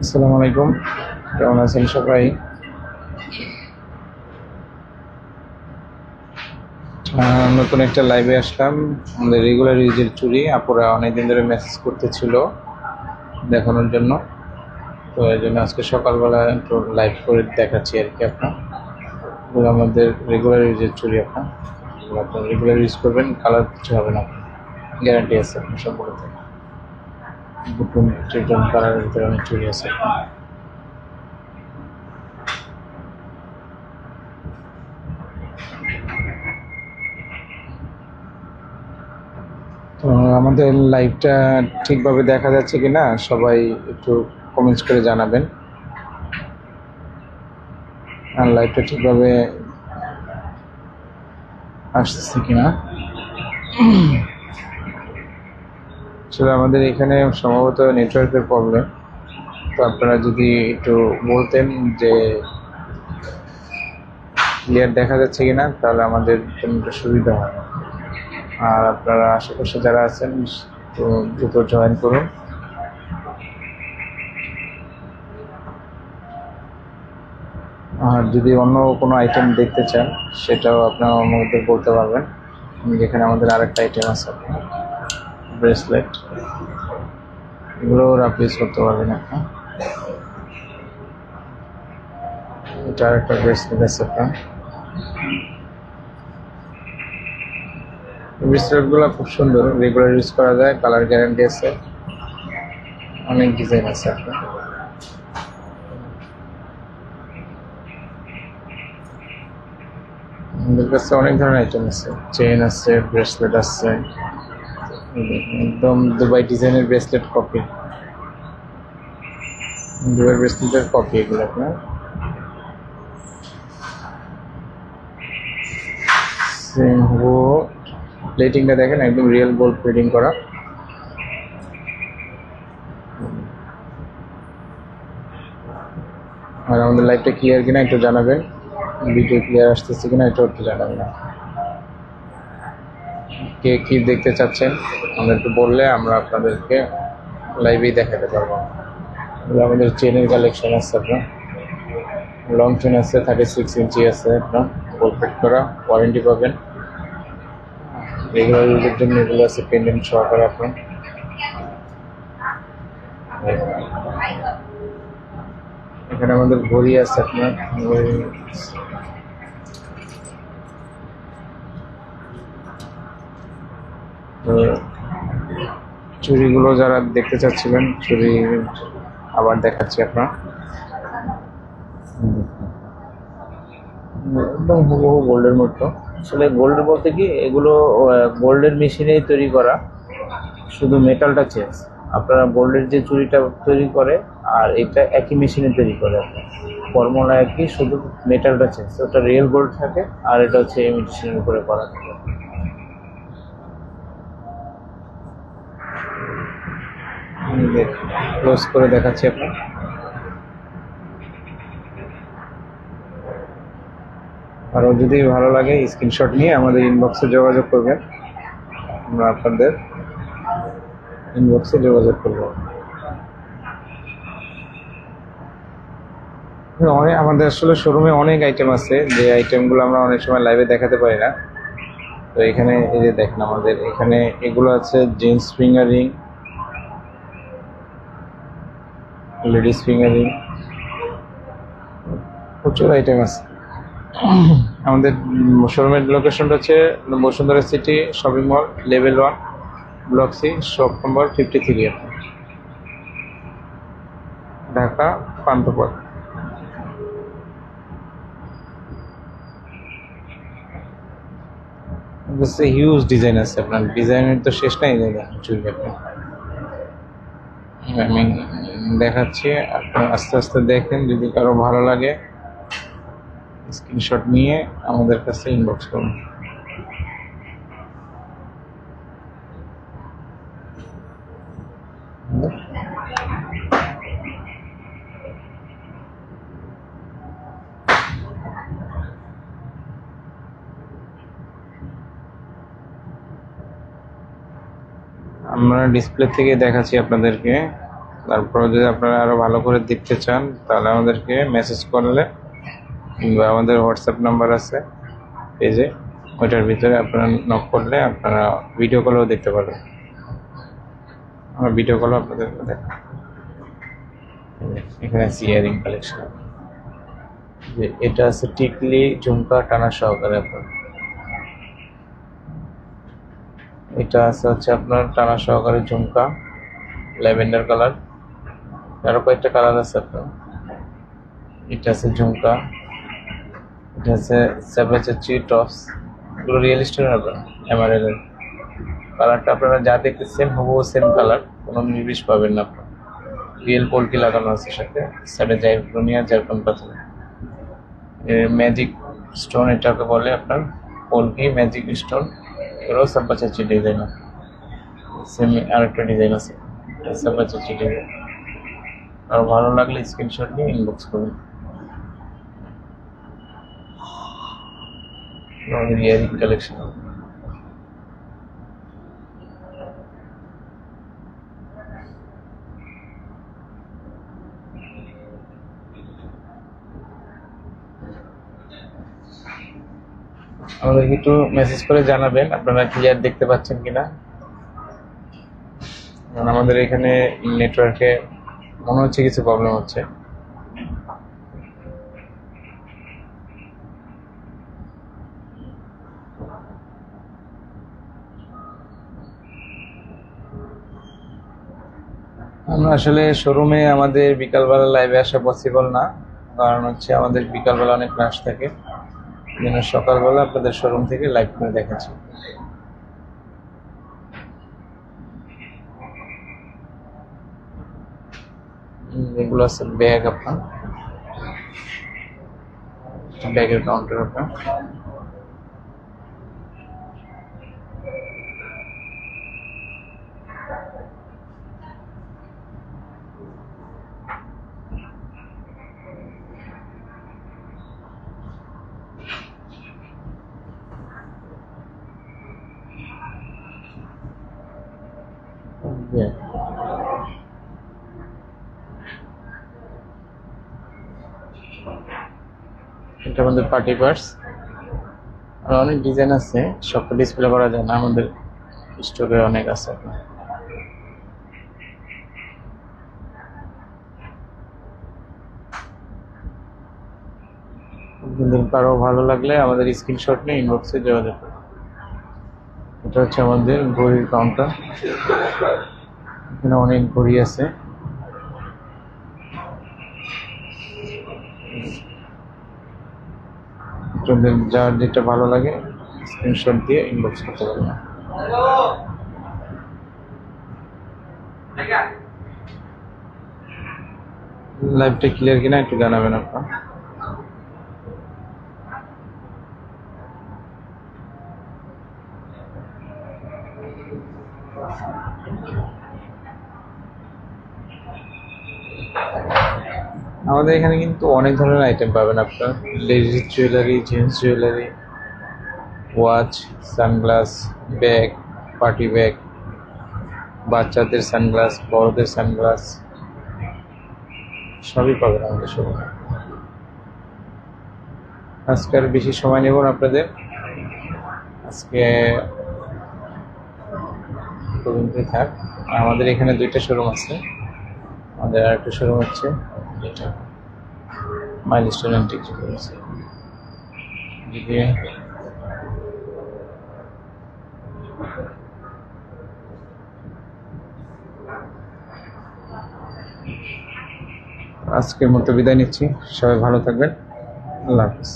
আসসালামু আলাইকুম, কেমন আছেন সবাই? নতুন একটা লাইভে আসলাম। আমাদের রেগুলার ইউজের চুরি আপুরা অনেকদিন ধরে মেসেজ করতেছিল দেখানোর জন্য, তো এই জন্য আজকে সকালবেলা একটু লাইভ করে দেখাচ্ছি আর কি। এগুলো আমাদের রেগুলার ইউজের চুরি। আপনার রেগুলার ইউজ করবেন, কালার কিছু হবে না, গ্যারান্টি আছে আপনার সবগুলোতে। বুটুন ট্রিটন কালারের ভিতরে অনেক চুরি আছে। তো আমাদের লাইভটা ঠিকভাবে দেখা যাচ্ছে কি না সবাই একটু কমেন্টস করে জানাবেন। আর লাইভটা ঠিকভাবে আসছে কিনা। আসলে আমাদের এখানে সম্ভবত নেটওয়ার্কের প্রবলেম, তো আপনারা যদি একটু বলতেন যে ক্লিয়ার দেখা যাচ্ছে কিনা, তাহলে আমাদের জন্য একটু সুবিধা হয়। আর আপনারা আশেপাশে যারা আছেন তো দ্রুত জয়েন করুন। আর যদি অন্য কোনো আইটেম দেখতে চান সেটাও আপনারা আমাদের বলতে পারবেন। যেখানে আমাদের আরেকটা আইটেম আছে, ব্রেসলেট, এগুলো রাপ্লিস করতে পারবেন আপনি। এটা আরেকটা ব্রেসলেট আছে আপনার। ব্রেসলেটগুলো খুব সুন্দর, রেগুলার ইউজ করা যায়, কালার গ্যারান্টি আছে, অনেক ডিজাইন আছে আপনার। আমাদের কাছে অনেক ধরনের আইটেম আছে, চেইন আছে, ব্রেসলেট আছে, একদম দুবাই ডিজাইনের ব্রেসলেট কপি, দুবাই ব্রেসলেটের কপি এগুলো আপনার। সেম হবো, প্লেটিংটা দেখেন একদম রিয়েল গোল্ড প্লেটিং করা। আর আমাদের লাইভটা ক্লিয়ার কিনা একটু জানাবেন, ভিডিও ক্লিয়ার আসতেছে কিনা একটু জানাবেন। কে কি দেখতে চাচ্ছেন আমাদেরকে বললে আমরা আপনাদেরকে লাইভেই দেখাতে পারবো। আমাদের চেনের কালেকশন আছে আপনার, লং চেন আছে, 36 ইঞ্চি আছে আপনার, গোল্ড প্লেট করা, ওয়ারেন্টি পাবেন। রেগুলার ইউজের জন্য এগুলো আছে পেন্ডেন্ট সহকারে আপনার। এখানে আমাদের ঘড়ি আছে আপনার, চুড়িগুলো যারা দেখতে চাচ্ছিলেন চুড়ি আবার দেখাচ্ছি আপনার, একদম হুবহু গোল্ডের মতো। আসলে গোল্ডের বলতে কি, এগুলো গোল্ডের মেশিনেই তৈরি করা, শুধু মেটালটা চেঞ্জ। আপনারা গোল্ডের যে চুড়িটা তৈরি করে আর এটা একই মেশিনে তৈরি করে, আপনার ফর্মুলা একই, শুধু মেটালটা চেঞ্জ। ওটা রিয়েল গোল্ড থাকে আর এটা হচ্ছে ইমিটেশনের উপরে করা থাকে। ক্লোজ করে দেখাচ্ছি আপনার। আরও যদি ভালো লাগে স্ক্রিনশট নিয়ে আমাদের ইনবক্সে যোগাযোগ করবেন, আমরা আপনাদের ইনবক্সে যোগাযোগ করবো। আমাদের আসলে শোরুমে অনেক আইটেম আছে, যে আইটেমগুলো আমরা অনেক সময় লাইভে দেখাতে পারি না। তো এখানে এই যে দেখেন, আমাদের এখানে এগুলো আছে gents finger ring, ladies finger ring, প্রচুর আইটেম আছে। আমাদের শোরুমের লোকেশনটা হচ্ছে Bashundhara city shopping mall, level 1, block C, shop number 53, Dhaka Panthapath. Huge design আছে আপনার, ডিজাইনের তো শেষ নাই। চুরি আপনার আমি দেখাচ্ছি, আপনি আস্তে আস্তে দেখেন, যদি কারো ভালো লাগে স্ক্রিনশট নিয়ে আমাদের কাছে ইনবক্স করুন। আমরা ডিসপ্লে থেকে দেখাচ্ছি আপনাদেরকে। তারপরে যদি আপনারা আরও ভালো করে দেখতে চান তাহলে আমাদেরকে মেসেজ করলে কিংবা আমাদের হোয়াটসঅ্যাপ নাম্বার আছে পেজে, ওইটার ভিতরে আপনারা নক করলে আপনারা ভিডিও কলেও দেখতে পারবেন। আমরা ভিডিও কলও আপনাদের দেখাই। এখানে আছে ইয়ারিং কালেকশন, যে এটা আছে টিকলি ঝুমকা টানা সহকারে আপনার। এটা আছে হচ্ছে আপনার টানা সহকারে ঝুমকা ল্যাভেন্ডার কালার, আরো কয়েকটা কালার আছে আপনার। এটা আছে ঝুমকা, এটা আছে সেভাচেচি টপস, এগুলো রিয়েল স্টোন আপনার এমারেলের। কালারটা আপনারা যা দেখতেছেন হুবহু সেম কালার, কোনো নির্বিষ পাবেন না আপনার। রিয়েল পোল্ট্রি লাগানো আছে সাথে, সাইডে জাইরকোনিয়া জারকন পাথর, ম্যাজিক স্টোন এটাকে বলে আপনার পোল্ট্রি ম্যাজিক স্টোন। এগুলো সাব্বাচাচি ডিজাইন, সেম আরেকটা ডিজাইন আছে সাব্বাচাচি ডিজাইন। আর ভালো লাগলে স্ক্রিনশট নিয়ে ইনবক্স করুন। আমাদের ইয়ারিং কালেকশন, আমাদেরকে একটু মেসেজ করে জানাবেন আপনারা ক্লিয়ার দেখতে পাচ্ছেন কিনা, কারণ আমাদের এখানে নেটওয়ার্কে মনে হচ্ছে কিছু প্রবলেম হচ্ছে। আমরা আসলে শোরুমে আমাদের বিকালবেলা লাইভে আসা পসিবল না, কারণ হচ্ছে আমাদের বিকালবেলা অনেক রাশ থাকে, যেন সকালবেলা আপনাদের শোরুম থেকে লাইভ করে দেখাচ্ছি। এগুলো আছে ব্যাগ, আপনার ব্যাগের কাউন্টার আপনার। এটা আমাদের পার্টি পার্টস, আর অনেক ডিজাইন আছে, সবটা ডিসপ্লে করা যায় না, আমাদের স্টোরে অনেক আছে আপনার। কারো ভালো লাগলে আমাদের স্ক্রিনশট নিয়ে ইনবক্সে যোগাযোগ করুন। এটা হচ্ছে আমাদের ঘড়ির কাউন্টার, এখানে অনেক ঘড়ি আছে। যার যেটা ভালো লাগে স্ক্রিনশট দিয়ে ইনবক্স করতে পারবেন। লাইভটা ক্লিয়ার কিনা একটু জানাবেন আপনার। আমাদের এখানে কিন্তু অনেক ধরনের আইটেম পাবেন আপনার, ladies jewellery, gents jewellery, watch, sunglass, bag, party bag, বাচ্চাদের সানগ্লাস, বড়দের সানগ্লাস, সবই পাবেন আমাদের শোরুমে। আজকে আর বেশি সময় নেব না আপনাদের, আজকে পর্যন্তই থাক। আমাদের এখানে দুইটা শোরুম আছে, আমাদের আরেকটা শোরুম হচ্ছে এটা মাইলস্টোন অ্যান্টিক জুয়েলার্স। যদি আজকের মতো বিদায় নিচ্ছি, সবাই ভালো থাকবেন, আল্লাহ হাফিজ।